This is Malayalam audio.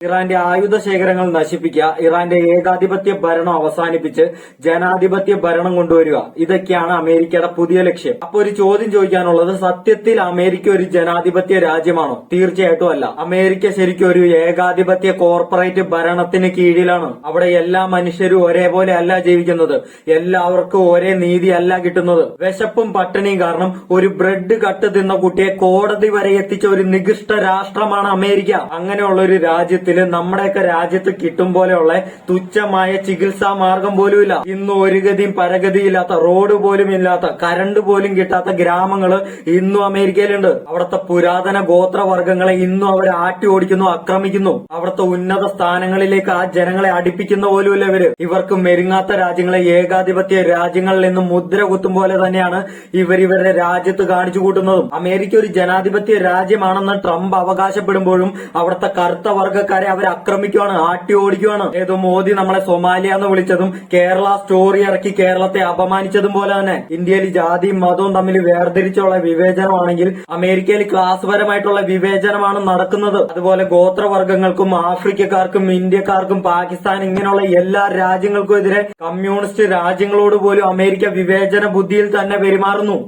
ഇറാന്റെ ആയുധ ശേഖരങ്ങൾ നശിപ്പിക്കുക, ഇറാന്റെ ഏകാധിപത്യ ഭരണം അവസാനിപ്പിച്ച് ജനാധിപത്യ ഭരണം കൊണ്ടുവരിക, ഇതൊക്കെയാണ് അമേരിക്കയുടെ പുതിയ ലക്ഷ്യം. അപ്പൊ ഒരു ചോദ്യം ചോദിക്കാനുള്ളത്, സത്യത്തിൽ അമേരിക്ക ഒരു ജനാധിപത്യ രാജ്യമാണോ? തീർച്ചയായിട്ടും അല്ല. അമേരിക്ക ശരിക്കും ഒരു ഏകാധിപത്യ കോർപ്പറേറ്റ് ഭരണത്തിന് കീഴിലാണ്. അവിടെ എല്ലാ മനുഷ്യരും ഒരേപോലെ അല്ല ജീവിക്കുന്നത്, എല്ലാവർക്കും ഒരേ നീതി അല്ല കിട്ടുന്നത്. വിശപ്പും പട്ടിണിയും കാരണം ഒരു ബ്രെഡ് കട്ട് തിന്ന കുട്ടിയെ കോടതി വരെ എത്തിച്ച ഒരു നികൃഷ്ട രാഷ്ട്രമാണ് അമേരിക്ക. അങ്ങനെയുള്ള ഒരു രാജ്യത്ത് നമ്മുടെയൊക്കെ രാജ്യത്ത് കിട്ടും പോലെയുള്ള തുച്ഛമായ ചികിത്സാ മാർഗം പോലും ഇല്ല. ഇന്ന് ഒരു ഗതിയും പരഗതിയില്ലാത്ത, റോഡ് പോലും ഇല്ലാത്ത, കരണ്ട് പോലും കിട്ടാത്ത ഗ്രാമങ്ങള് ഇന്നും അമേരിക്കയിലുണ്ട്. അവിടുത്തെ പുരാതന ഗോത്രവർഗങ്ങളെ ഇന്നും അവർ ആട്ടി ഓടിക്കുന്നു, ആക്രമിക്കുന്നു. അവിടുത്തെ ഉന്നത സ്ഥാനങ്ങളിലേക്ക് ആ ജനങ്ങളെ അടുപ്പിക്കുന്ന പോലുമില്ല ഇവര്. ഇവർക്ക് മെരുങ്ങാത്ത രാജ്യങ്ങളെ ഏകാധിപത്യ രാജ്യങ്ങളിൽ നിന്നും മുദ്ര കുത്തും പോലെ തന്നെയാണ് ഇവരുടെ രാജ്യത്ത് കാണിച്ചു കൂട്ടുന്നതും. അമേരിക്ക ഒരു ജനാധിപത്യ രാജ്യമാണെന്ന് ട്രംപ് അവകാശപ്പെടുമ്പോഴും അവിടുത്തെ കറുത്ത വർഗ്ഗക്കാരെ അവർ ആക്രമിക്കുവാണ്, ആട്ടി ഓടിക്കുവാണ്. ഏതോ മോദി നമ്മളെ സൊമാലിയ എന്ന് വിളിച്ചതും കേരള സ്റ്റോറി ഇറക്കി കേരളത്തെ അപമാനിച്ചതും പോലെ തന്നെ ഇന്ത്യയിൽ ജാതിയും മതവും തമ്മിൽ വേർതിരിച്ചുള്ള വിവേചനമാണെങ്കിൽ അമേരിക്കയിൽ ക്ലാസ് പരമായിട്ടുള്ള വിവേചനമാണ് നടക്കുന്നത്. അതുപോലെ ഗോത്രവർഗ്ഗങ്ങൾക്കും ആഫ്രിക്കക്കാർക്കും ഇന്ത്യക്കാർക്കും പാകിസ്ഥാൻ ഇങ്ങനെയുള്ള എല്ലാ രാജ്യങ്ങൾക്കും എതിരെ കമ്മ്യൂണിസ്റ്റ് രാജ്യങ്ങളോട് പോലും അമേരിക്ക വിവേചന ബുദ്ധിയിൽ തന്നെ പെരുമാറുന്നു.